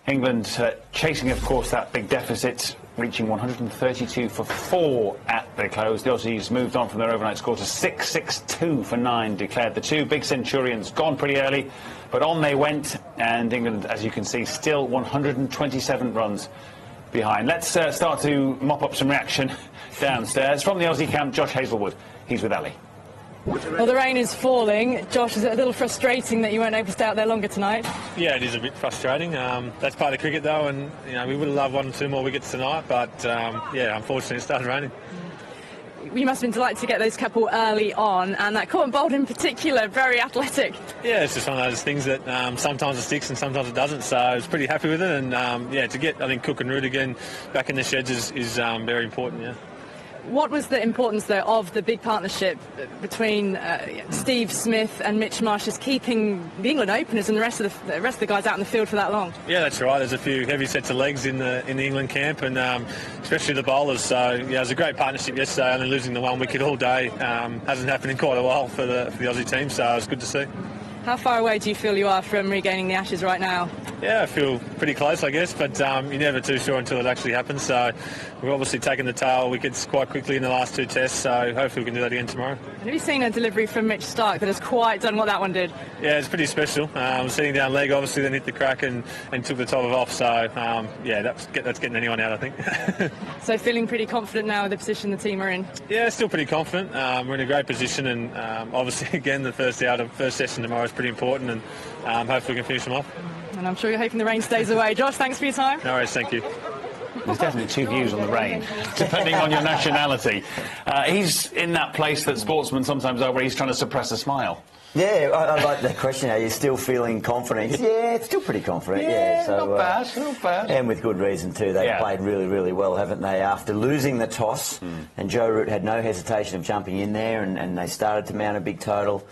England chasing, of course, that big deficit, reaching 132 for 4 at the close. The Aussies moved on from their overnight score to 6-6-2 for 9, declared the two big Centurions gone pretty early, but on they went, and England, as you can see, still 127 runs behind. Let's start to mop up some reaction downstairs. From the Aussie camp, Josh Hazlewood. He's with Ali. Well, the rain is falling. Josh, is it a little frustrating that you weren't able to stay out there longer tonight? Yeah, it is a bit frustrating. That's part of cricket, though, and we would have loved 1 or 2 more wickets tonight, but yeah, unfortunately it started raining. You must have been delighted to get those couple early on, and that caught and bowled in particular, very athletic. Yeah, it's just one of those things that sometimes it sticks and sometimes it doesn't, so I was pretty happy with it, and yeah, to get, I think, Cook and Root again back in the sheds is very important, yeah. What was the importance, though, of the big partnership between Steve Smith and Mitch Marsh, just keeping the England openers and the rest of the guys out in the field for that long? Yeah, that's right. There's a few heavy sets of legs in the England camp, and especially the bowlers. So yeah, it was a great partnership yesterday. Only losing the 1 wicket all day hasn't happened in quite a while for the Aussie team. So it was good to see. How far away do you feel you are from regaining the Ashes right now? Yeah, I feel pretty close, I guess, but you're never too sure until it actually happens. So we've obviously taken the tail wickets quite quickly in the last 2 tests, so hopefully we can do that again tomorrow. Have you seen a delivery from Mitch Starc that has quite done what that one did? Yeah, it's pretty special. Sitting down leg, obviously, then hit the crack and took the top off. So yeah, that's getting anyone out, I think. So feeling pretty confident now with the position the team are in? Yeah, still pretty confident. We're in a great position, and obviously, again, the first session tomorrow is pretty important, and hopefully we can finish them off. And I'm sure you're hoping the rain stays away. Josh, thanks for your time. No worries, thank you. There's definitely 2 views on the rain, depending on your nationality. He's in that place that sportsmen sometimes are, where he's trying to suppress a smile. Yeah, I like that question. Are you still feeling confident? Yeah, it's still pretty confident. Yeah, so, not bad. And with good reason too. They've played really, really well, haven't they? After losing the toss, and Joe Root had no hesitation of jumping in there, and they started to mount a big total.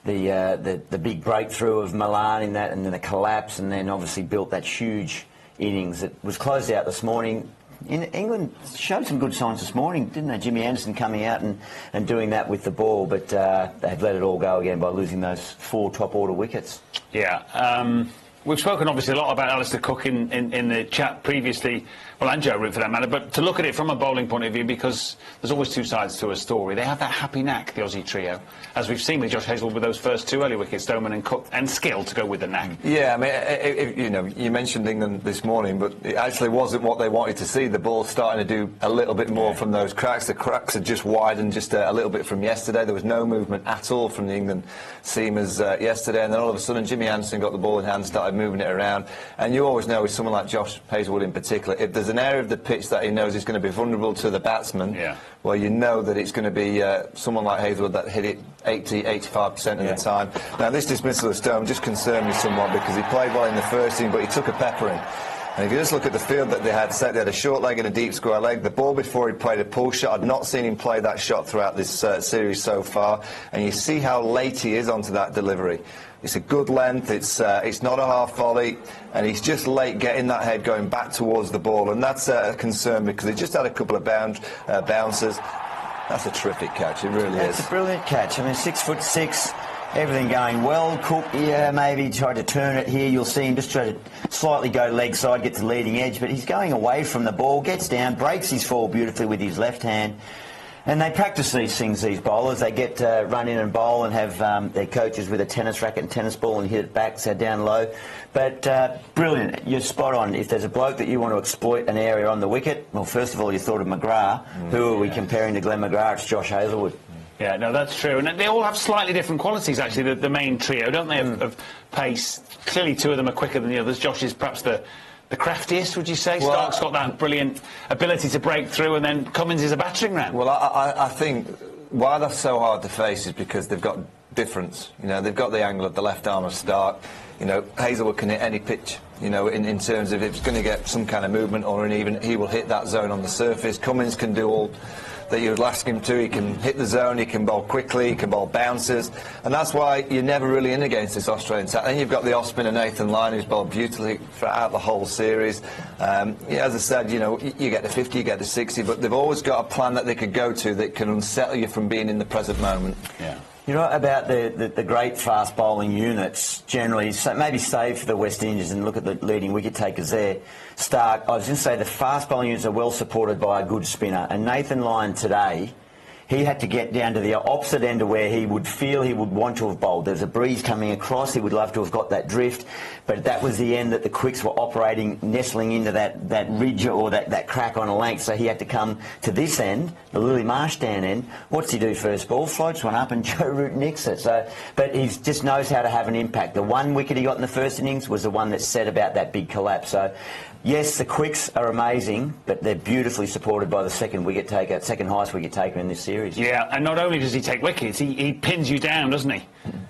The big breakthrough of Malan in that, and then the collapse, and then obviously built that huge innings that was closed out this morning. England showed some good signs this morning, didn't they? Jimmy Anderson coming out and doing that with the ball, but they've let it all go again by losing those 4 top-order wickets. Yeah. We've spoken obviously a lot about Alistair Cook in the chat previously, well, and Joe Root for that matter, but to look at it from a bowling point of view, because there's always 2 sides to a story. They have that happy knack, the Aussie trio, as we've seen with Josh Hazlewood with those first 2 early wickets, Stoneman and Cook, and skill to go with the knack. Yeah, I mean, you mentioned England this morning, but it actually wasn't what they wanted to see. The ball's starting to do a little bit more from those cracks. The cracks had just widened just a little bit from yesterday. There was no movement at all from the England seamers yesterday, and then all of a sudden Jimmy Anderson got the ball in hand, started moving it around, and you always know with someone like Josh Hazlewood in particular, if there's an area of the pitch that he knows is going to be vulnerable to the batsman, well, you know that it's going to be someone like Hazlewood that hit it 80-85% of the time. Now, this dismissal of Stone just concerned me somewhat because he played well in the first inning, but he took a peppering. And if you just look at the field that they had set, they had a short leg and a deep square leg. The ball before he played a pull shot, I'd not seen him play that shot throughout this series so far. And you see how late he is onto that delivery. It's a good length, it's not a half volley, and he's just late getting that head going back towards the ball. And that's a concern because he just had a couple of bounces. That's a terrific catch, it really is. It's a brilliant catch. I mean, 6'6". Everything going well. Cook, maybe tried to turn it here. You'll see him just try to slightly go leg side, get to leading edge, but he's going away from the ball, gets down, breaks his fall beautifully with his left hand. And they practice these things, these bowlers. They get run in and bowl and have their coaches with a tennis racket and tennis ball and hit it back, so down low. But brilliant. You're spot on. If there's a bloke that you want to exploit an area on the wicket, well, first of all, you thought of McGrath. Who are we comparing to Glenn McGrath? It's Josh Hazlewood. Yeah, no, that's true. And they all have slightly different qualities, actually, the main trio, don't they, of pace. Clearly 2 of them are quicker than the others. Josh is perhaps the craftiest, would you say? Well, Stark's got that brilliant ability to break through, and then Cummins is a battering ram. Well, I think why they're so hard to face is because they've got difference. You know, they've got the angle of the left arm of Stark. You know, Hazlewood can hit any pitch, you know, in terms of if it's going to get some kind of movement or even he will hit that zone on the surface. Cummins can do all that you would ask him to. He can hit the zone, he can bowl quickly, he can bowl bounces, and that's why you're never really in against this Australian side. Then you've got the off-spinner Nathan Lyon, who's bowled beautifully throughout the whole series. Yeah, as I said, you know, you get to 50, you get to 60, but they've always got a plan that they could go to that can unsettle you from being in the present moment. Yeah. You know, about the great fast bowling units generally, so maybe save for the West Indies and look at the leading wicket takers there. Stark, I was going to say the fast bowling units are well supported by a good spinner, and Nathan Lyon today, he had to get down to the opposite end of where he would feel he would want to have bowled. There's a breeze coming across, he would love to have got that drift, but that was the end that the quicks were operating, nestling into that ridge or that crack on a length, so he had to come to this end, the Lily Marshdown end. What's he do first ball? Floats one up and Joe Root nicks it. So, but he just knows how to have an impact. The one wicket he got in the first innings was the one that set about that big collapse. So, yes, the quicks are amazing, but they're beautifully supported by the second highest wicket taker in this series. Yeah, and not only does he take wickets, he pins you down, doesn't he?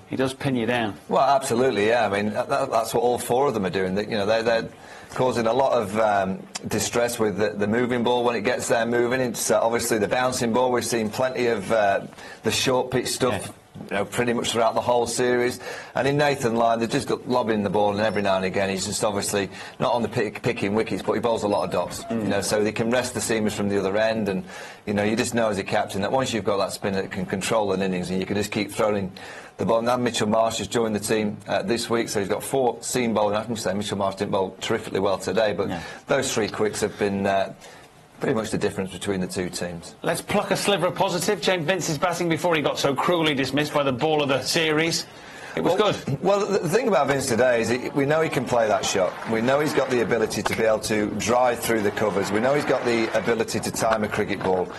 He does pin you down. Well, absolutely, yeah. I mean, that's what all four of them are doing. You know, they're causing a lot of distress with the moving ball when it gets there moving. It's obviously the bouncing ball. We've seen plenty of the short pitch stuff. Yeah. You know, pretty much throughout the whole series. And in Nathan Lyon, they've just got lobbing the ball, and every now and again he's just obviously not on the picking wickets, but he bowls a lot of dots. You know, so they can rest the seamers from the other end, and you know, you just know as a captain that once you've got that spinner that can control an innings, and you can just keep throwing the ball. Now Mitchell Marsh has joined the team this week, so he's got 4 seam bowling. I can say Mitchell Marsh didn't bowl terrifically well today, but those 3 quicks have been pretty much the difference between the two teams. Let's pluck a sliver of positive. James Vince's batting before he got so cruelly dismissed by the ball of the series. It was good. Well, the thing about Vince today is we know he can play that shot. We know he's got the ability to be able to drive through the covers. We know he's got the ability to time a cricket ball.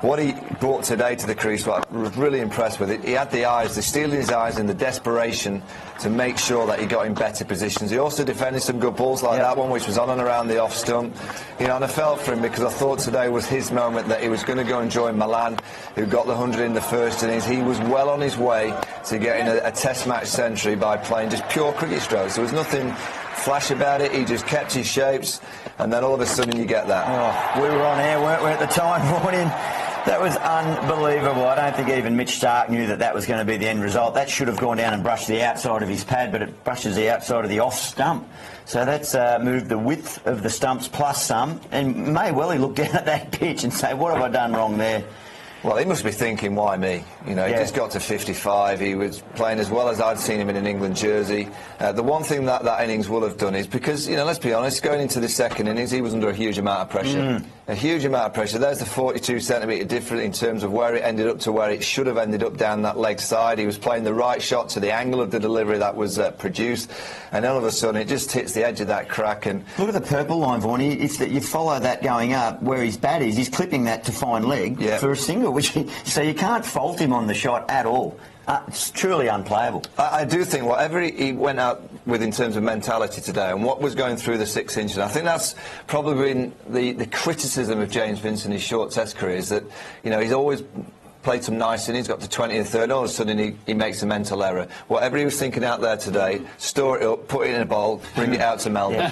What he brought today to the crease, what I was really impressed with it, he had the eyes, the steel in his eyes and the desperation to make sure that he got in better positions. He also defended some good balls like that one, which was on and around the off stump. You know, and I felt for him because I thought today was his moment, that he was going to go and join Malan, who got the 100 in the first innings. He was well on his way to getting a test match century by playing just pure cricket strokes. There was nothing flash about it. He just kept his shapes, and then all of a sudden you get that. Oh, we were on air, weren't we, at the time, morning? That was unbelievable. I don't think even Mitch Stark knew that was going to be the end result. That should have gone down and brushed the outside of his pad, but it brushes the outside of the off stump. So that's moved the width of the stumps plus some. And may well he look down at that pitch and say, what have I done wrong there? Well, he must be thinking, why me? You know, he just got to 55. He was playing as well as I'd seen him in an England jersey. The one thing that innings will have done is because, you know, let's be honest, going into the second innings, he was under a huge amount of pressure. A huge amount of pressure. There's the 42 centimetre difference in terms of where it ended up to where it should have ended up down that leg side. He was playing the right shot to the angle of the delivery that was produced, and all of a sudden it just hits the edge of that crack. And look at the purple line, Vaughan. If you follow that going up where his bat is, he's clipping that to fine leg for a single, so you can't fault him on the shot at all. It's truly unplayable. I do think whatever he went out with in terms of mentality today and what was going through the 6 inches, I think that's probably been the criticism of James Vince in his short test career, is that, you know, he's always played some nice innings, got to 20 and 30, all of a sudden he makes a mental error. Whatever he was thinking out there today, store it up, put it in a bowl, bring it out to Melbourne.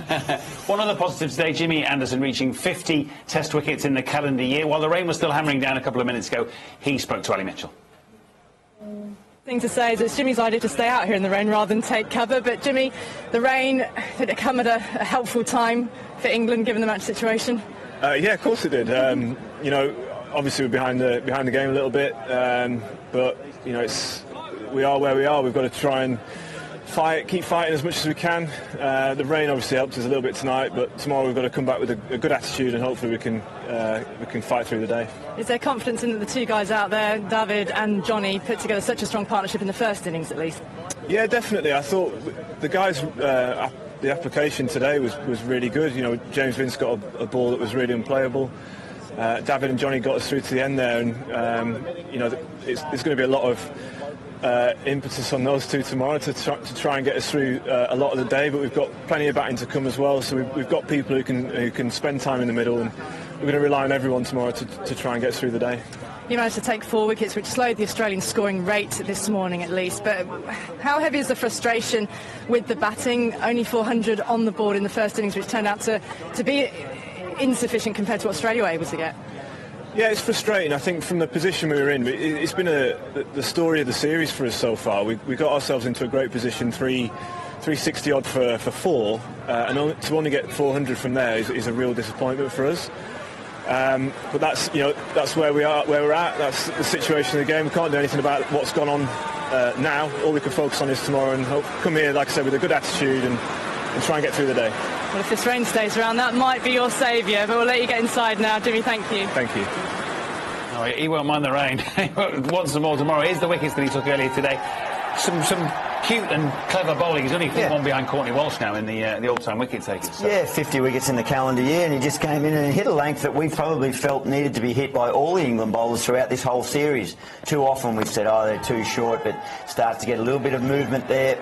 One other positive today, Jimmy Anderson reaching 50 test wickets in the calendar year. While the rain was still hammering down a couple of minutes ago, he spoke to Ali Mitchell. Thing to say is it's Jimmy's idea to stay out here in the rain rather than take cover. But Jimmy, the rain, did it come at a helpful time for England given the match situation? Yeah, of course it did. You know, obviously we're behind the game a little bit, but you know, we are where we are. We've got to try and keep fighting as much as we can. The rain obviously helped us a little bit tonight, but tomorrow we've got to come back with a good attitude, and hopefully we can fight through the day. Is there confidence in that the two guys out there, David and Johnny, put together such a strong partnership in the first innings at least? Yeah, definitely. I thought the guys, the application today was really good. You know, James Vince got a ball that was really unplayable. David and Johnny got us through to the end there, and you know, there's going to be a lot of impetus on those two tomorrow to try and get us through a lot of the day, but we've got plenty of batting to come as well, so we've got people who can spend time in the middle, and we're going to rely on everyone tomorrow to try and get through the day. You managed to take 4 wickets, which slowed the Australian scoring rate this morning at least, but how heavy is the frustration with the batting? Only 400 on the board in the first innings, which turned out to be insufficient compared to what Australia were able to get. Yeah, it's frustrating. I think from the position we were in, it's been the story of the series for us so far. We got ourselves into a great position, 360 odd for 4, and to only get 400 from there is a real disappointment for us. But that's that's where we're at. That's the situation of the game. We can't do anything about what's gone on now. All we can focus on is tomorrow and come here, like I said, with a good attitude and try and get through the day. Well, if this rain stays around, that might be your saviour, but we'll let you get inside now. Jimmy, thank you. Thank you. Oh, he won't mind the rain. He wants some more tomorrow. Here's the wickets that he took earlier today. Some cute and clever bowling. He's only one behind Courtney Walsh now in the all-time wicket takers. So. Yeah, 50 wickets in the calendar year, and he just came in and hit a length that we probably felt needed to be hit by all the England bowlers throughout this whole series. Too often we've said, oh, they're too short, but starts to get a little bit of movement there.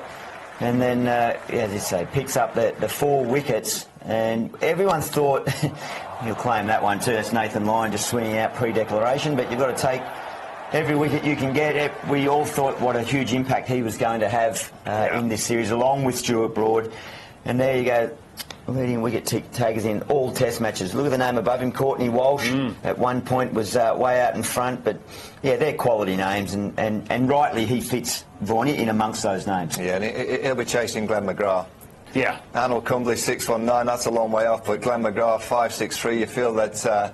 And then, as you say, picks up the 4 wickets, and everyone thought, he'll claim that one too, that's Nathan Lyon just swinging out pre-declaration, but you've got to take every wicket you can get. We all thought what a huge impact he was going to have in this series, along with Stuart Broad. And there you go, leading wicket takers in all Test matches. Look at the name above him, Courtney Walsh. At one point was way out in front, but yeah, they're quality names, and rightly he fits Vorney in amongst those names. Yeah, and he'll be chasing Glenn McGrath. Yeah. Arnold Cumbley 619, that's a long way off, but Glenn McGrath 563. You feel that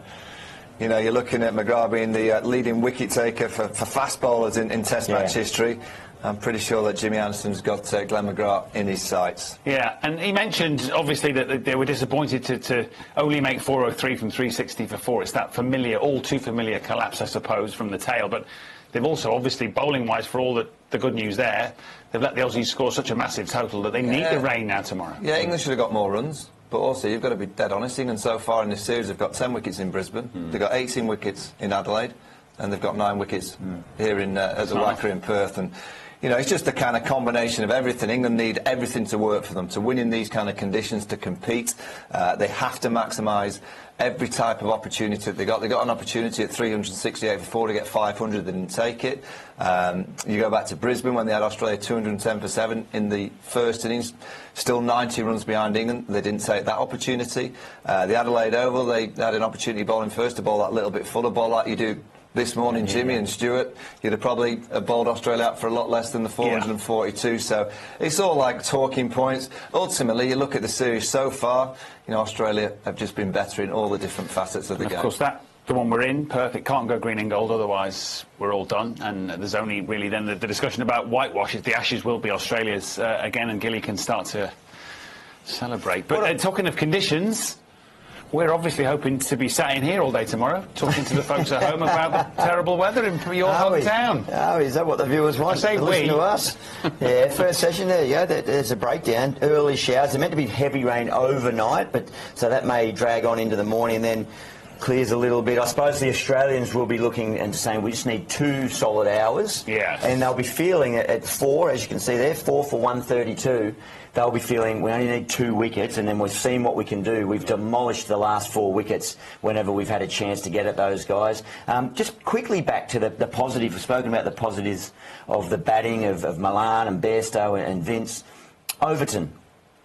you're looking at McGrath being the leading wicket taker for fast bowlers in Test match history. I'm pretty sure that Jimmy Anderson's got Glenn McGrath in his sights. Yeah, and he mentioned, obviously, that they were disappointed to only make 403 from 360 for 4. It's that familiar, all too familiar collapse, I suppose, from the tail. But they've also, obviously, bowling-wise, for all the good news there, they've let the Aussies score such a massive total that they need the rain now tomorrow. Yeah, England should have got more runs. But also, you've got to be dead honest. England so far in this series have got 10 wickets in Brisbane. They've got 18 wickets in Adelaide. And they've got 9 wickets here at the Wacker in Perth. And it's just a kind of combination of everything. England need everything to work for them, to win in these kind of conditions, to compete. They have to maximise every type of opportunity that they got. They got an opportunity at 368 for 4 to get 500. They didn't take it. You go back to Brisbane when they had Australia 210 for 7 in the first innings, still 90 runs behind England. They didn't take that opportunity. The Adelaide Oval, they had an opportunity bowling first to bowl that little bit fuller ball like you do this morning, Jimmy and Stuart. You'd have probably bowled Australia out for a lot less than the 442. So it's all like talking points. Ultimately, you look at the series so far, Australia have just been better in all the different facets of the game. Of course, the one we're in, perfect, can't go green and gold, otherwise we're all done. And there's only really then the discussion about whitewashes. The Ashes will be Australia's again, and Gilly can start to celebrate. But talking of conditions, we're obviously hoping to be sat in here all day tomorrow, talking to the folks at home about the terrible weather in your hometown. Oh, is that what the viewers want? I say listen to us. Yeah, first session, there you go. There's a breakdown. Early showers. They're meant to be heavy rain overnight, but so that may drag on into the morning and then clears a little bit. I suppose the Australians will be looking and saying we just need 2 solid hours. Yeah. And they'll be feeling it at 4, as you can see there, 4 for 132. They'll be feeling we only need 2 wickets, and then we've seen what we can do. We've demolished the last 4 wickets whenever we've had a chance to get at those guys. Just quickly back to the positive. We've spoken about the positives of the batting of Malan and Bairstow and Vince. Overton.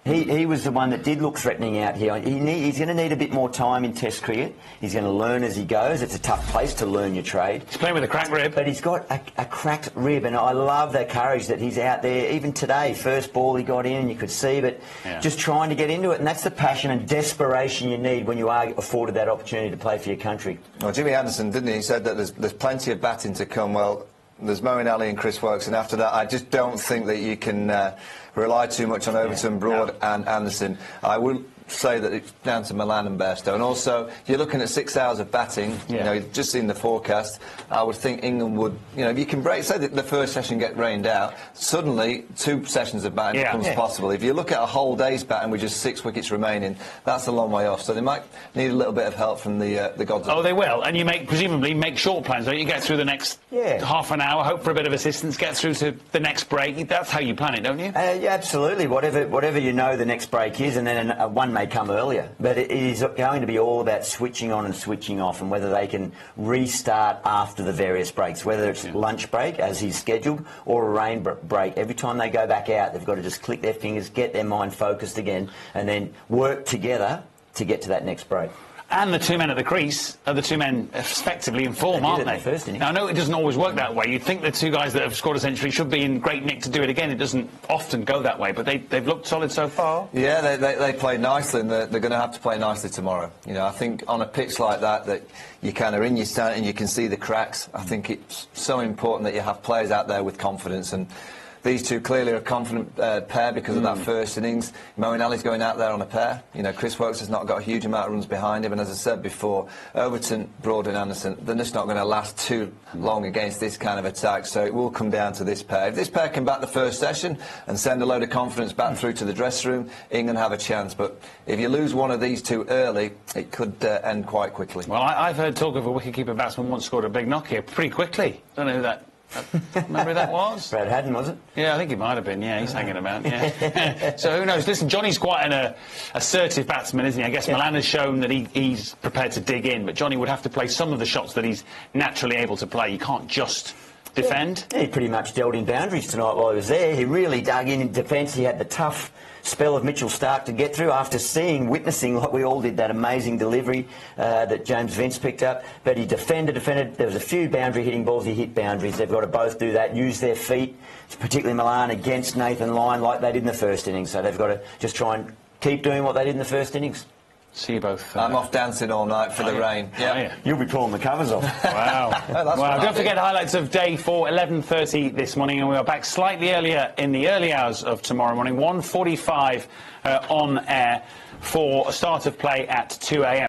He was the one that did look threatening out here. He's going to need a bit more time in Test cricket. He's going to learn as he goes. It's a tough place to learn your trade. He's playing with a cracked rib. But he's got a cracked rib, and I love that courage that he's out there. Even today, first ball he got in, you could see, but just trying to get into it. And that's the passion and desperation you need when you are afforded that opportunity to play for your country. Well, Jimmy Anderson, didn't he? He said that there's plenty of batting to come. Well, there's Moeen Ali and Chris Woakes, and after that, I just don't think that you can rely too much on Overton, Broad and Anderson. I will say that it's down to Malan and Bairstow. And also, you're looking at 6 hours of batting. You've just seen the forecast. I would think England would, if you can break, say that the first session get rained out, suddenly 2 sessions of batting becomes possible. If you look at a whole day's batting with just 6 wickets remaining, that's a long way off. So they might need a little bit of help from the gods. Oh, they will. And you presumably make short plans, don't you? Get through the next half an hour, hope for a bit of assistance, get through to the next break. That's how you plan it, don't you? Yeah, absolutely. Whatever you know the next break is, and then one may come earlier. But it is going to be all about switching on and switching off, and whether they can restart after the various breaks, whether it's lunch break, as he's scheduled, or a rain break. Every time they go back out, they've got to just click their fingers, get their mind focused again, and then work together to get to that next break. And the two men at the crease are the two men effectively in form, aren't they? First innings. Now, I know it doesn't always work that way. You'd think the two guys that have scored a century should be in great nick to do it again. It doesn't often go that way, but they've looked solid so far. Yeah, they played nicely, and they're going to have to play nicely tomorrow. You know, I think on a pitch like that you kind of in your stand and you can see the cracks. I think it's so important that you have players out there with confidence, and these two clearly are a confident pair because of that first innings. Moeen Ali's going out there on a pair. You know, Chris Woakes has not got a huge amount of runs behind him, and as I said before, Overton, Broad and Anderson, they're just not going to last too long against this kind of attack, so it will come down to this pair. If this pair can bat the first session and send a load of confidence back through to the dressing room, England have a chance, but if you lose one of these two early, it could end quite quickly. Well, I've heard talk of a wicketkeeper batsman once scored a big knock here pretty quickly. Don't know who that... Remember who that was? Brad Haddon, was it? Yeah, I think he might have been. Yeah, he's hanging about. Yeah. So who knows? Listen, Johnny's quite an assertive batsman, isn't he? I guess Malan has shown that he's prepared to dig in, but Johnny would have to play some of the shots that he's naturally able to play. You can't just defend. Yeah, he pretty much dealt in boundaries tonight while he was there. He really dug in defence. He had the tough spell of Mitchell Starc to get through after witnessing, like we all did, that amazing delivery that James Vince picked up. But he defended. There was a few boundary hitting balls. He hit boundaries. They've got to both do that, use their feet, particularly Malan against Nathan Lyon like they did in the first innings. So they've got to just try and keep doing what they did in the first innings. See you both. I'm off dancing all night for the rain. Yeah. You'll be pulling the covers off. Wow. Well, don't forget highlights of day 4, 11:30 this morning, and we are back slightly earlier in the early hours of tomorrow morning, 1:45 on air for a start of play at 2 a.m.